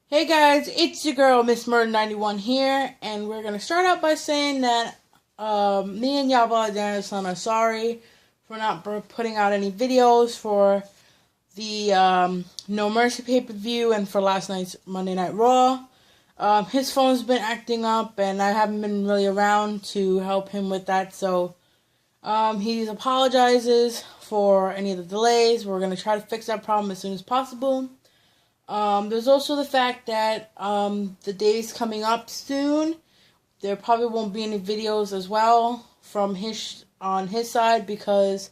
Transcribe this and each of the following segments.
Hey guys, it's your girl Mismurder91 here, and we're gonna start out by saying that me and Mismurder91's are sorry for not putting out any videos for the No Mercy pay-per-view and for last night's Monday Night Raw. His phone's been acting up, and I haven't been really around to help him with that, so he apologizes for any of the delays. We're gonna try to fix that problem as soon as possible. There's also the fact that the days coming up soon, there probably won't be any videos as well from on his side because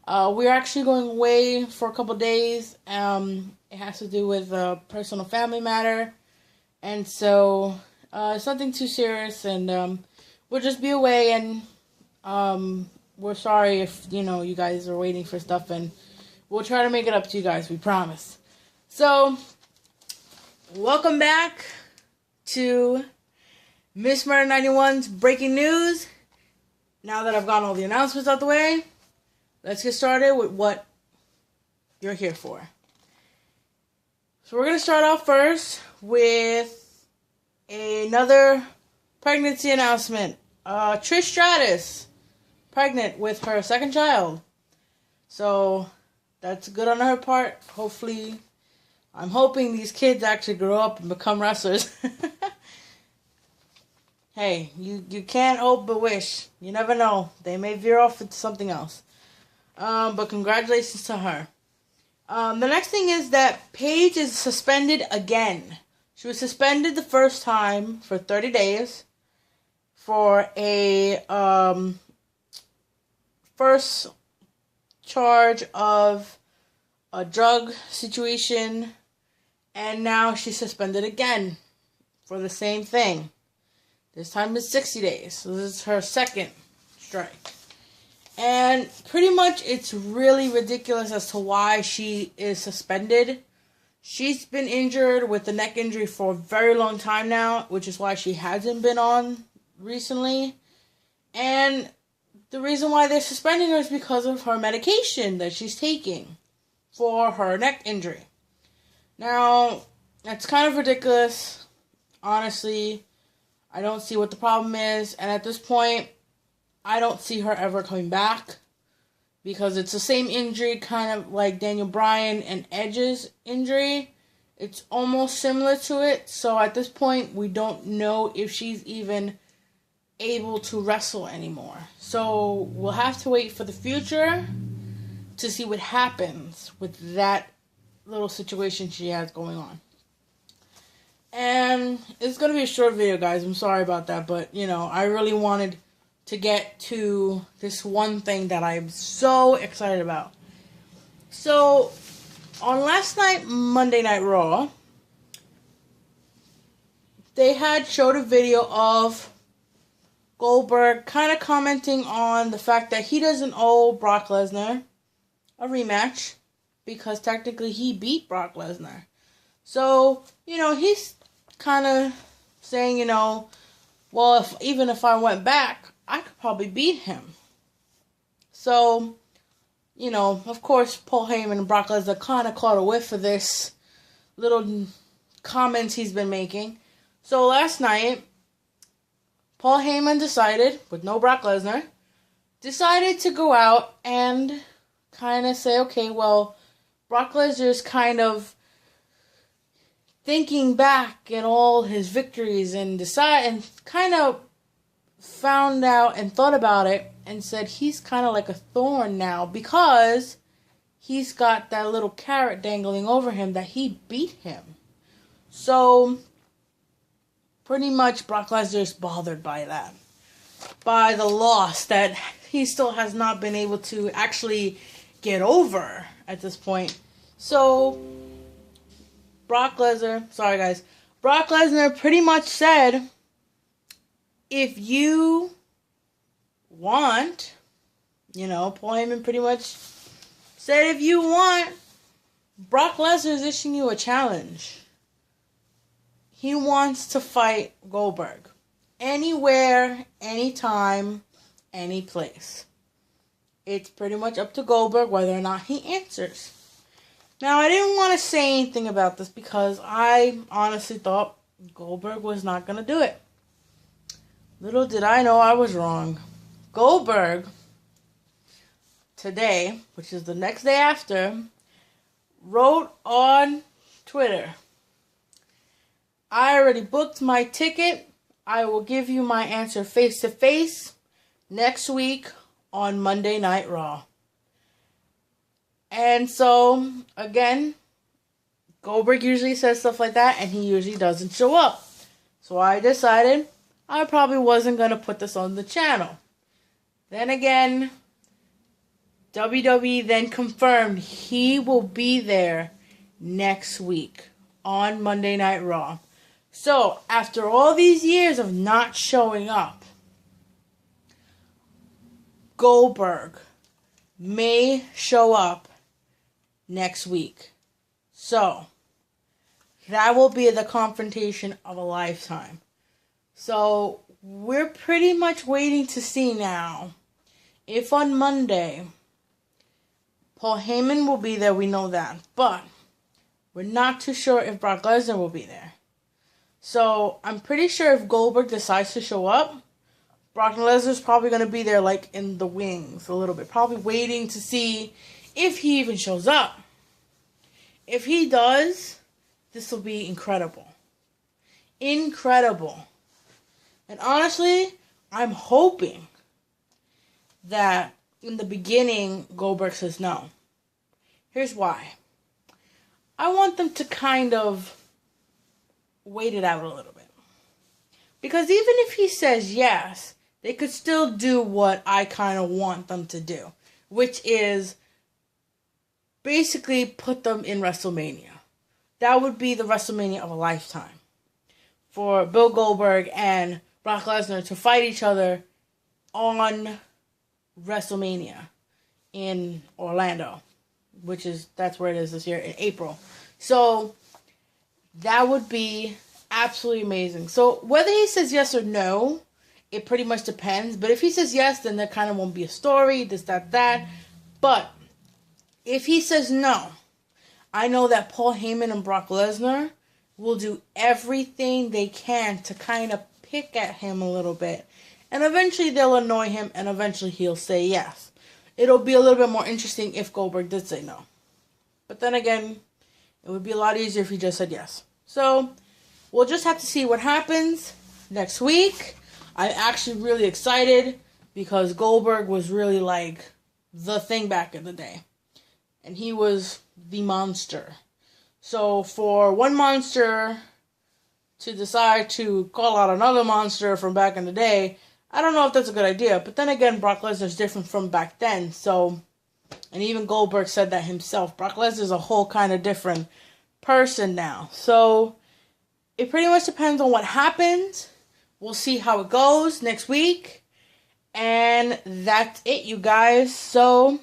we're actually going away for a couple days. It has to do with a personal family matter, and so it's nothing too serious, and we'll just be away, and we're sorry if you guys are waiting for stuff, and we'll try to make it up to you guys. We promise. So, welcome back to Mismurder91's breaking news. Now that I've gotten all the announcements out the way, let's get started with what you're here for. So we're going to start off first with another pregnancy announcement. Trish Stratus, pregnant with her second child. So, that's good on her part. Hopefully, I'm hoping these kids actually grow up and become wrestlers. Hey, you can't hope but wish. You never know. They may veer off into something else. But congratulations to her. The next thing is that Paige is suspended again. She was suspended the first time for 30 days for a first charge of a drug situation. And now she's suspended again for the same thing. This time it's 60 days. So this is her second strike. And pretty much it's really ridiculous as to why she is suspended. She's been injured with a neck injury for a very long time now, which is why she hasn't been on recently. And the reason why they're suspending her is because of her medication that she's taking for her neck injury. Now, that's kind of ridiculous. Honestly, I don't see what the problem is. And at this point, I don't see her ever coming back. Because it's the same injury, kind of like Daniel Bryan and Edge's injury. It's almost similar to it. So at this point, we don't know if she's even able to wrestle anymore. So we'll have to wait for the future to see what happens with that little situation she has going on. And it's going to be a short video, guys. I'm sorry about that, but, I really wanted to get to this one thing that I'm so excited about. So, on last night, Monday Night Raw, they had showed a video of Goldberg kind of commenting on the fact that he doesn't owe Brock Lesnar a rematch, because technically he beat Brock Lesnar. So, he's kind of saying, well, even if I went back, I could probably beat him. So, of course, Paul Heyman and Brock Lesnar kind of caught a whiff of this little comments he's been making. So last night, Paul Heyman decided, with no Brock Lesnar, decided to go out and kind of say, okay, well, Brock Lesnar's kind of thinking back at all his victories and kind of found out and thought about it and said he's kind of like a thorn now because he's got that little carrot dangling over him that he beat him. So pretty much Brock Lesnar is bothered by that, by the loss that he still has not been able to actually get over at this point. So, Brock Lesnar pretty much said, if you want, Paul Heyman pretty much said, if you want, Brock Lesnar is issuing you a challenge. He wants to fight Goldberg. Anywhere, anytime, any place. It's pretty much up to Goldberg whether or not he answers. Now, I didn't want to say anything about this because I honestly thought Goldberg was not going to do it. Little did I know I was wrong. Goldberg, today, which is the next day after, wrote on Twitter, "I already booked my ticket. I will give you my answer face to face next week on Monday Night Raw." And so, again, Goldberg usually says stuff like that, and he usually doesn't show up. So I decided I probably wasn't going to put this on the channel. Then again, WWE then confirmed he will be there next week on Monday Night Raw. So, after all these years of not showing up, Goldberg may show up next week. So, that will be the confrontation of a lifetime. So, we're pretty much waiting to see now if on Monday Paul Heyman will be there. We know that. But we're not too sure if Brock Lesnar will be there. So, I'm pretty sure if Goldberg decides to show up, Brock Lesnar's probably going to be there like in the wings a little bit. Probably waiting to see if he even shows up. If he does, this will be incredible. Incredible. And honestly, I'm hoping that in the beginning, Goldberg says no. Here's why. I want them to kind of wait it out a little bit. Because even if he says yes, they could still do what I kind of want them to do, which is basically put them in WrestleMania. That would be the WrestleMania of a lifetime for Bill Goldberg and Brock Lesnar to fight each other on WrestleMania in Orlando, that's where it is this year in April. So that would be absolutely amazing. So whether he says yes or no, it pretty much depends. But if he says yes, then there kind of won't be a story, this, that. But if he says no, I know that Paul Heyman and Brock Lesnar will do everything they can to kind of pick at him a little bit. And eventually they'll annoy him, and eventually he'll say yes. It'll be a little bit more interesting if Goldberg did say no. But then again, it would be a lot easier if he just said yes. So, we'll just have to see what happens next week. I'm actually really excited because Goldberg was really like the thing back in the day. And he was the monster. So for one monster to decide to call out another monster from back in the day, I don't know if that's a good idea. But then again, Brock Lesnar's different from back then. So, and even Goldberg said that himself. Brock Lesnar's a whole kind of different person now. So, it pretty much depends on what happens. We'll see how it goes next week. And that's it, you guys. So,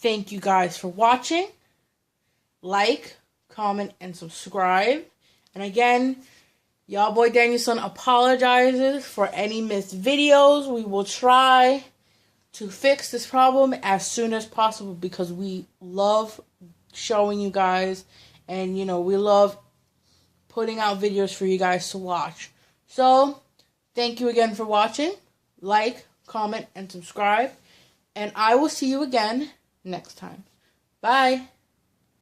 thank you guys for watching. Like, comment, and subscribe. And again, y'all boy Danielson apologizes for any missed videos. We will try to fix this problem as soon as possible because we love showing you guys. And, you know, we love putting out videos for you guys to watch. So, thank you again for watching. Like, comment, and subscribe. And I will see you again next time. Bye.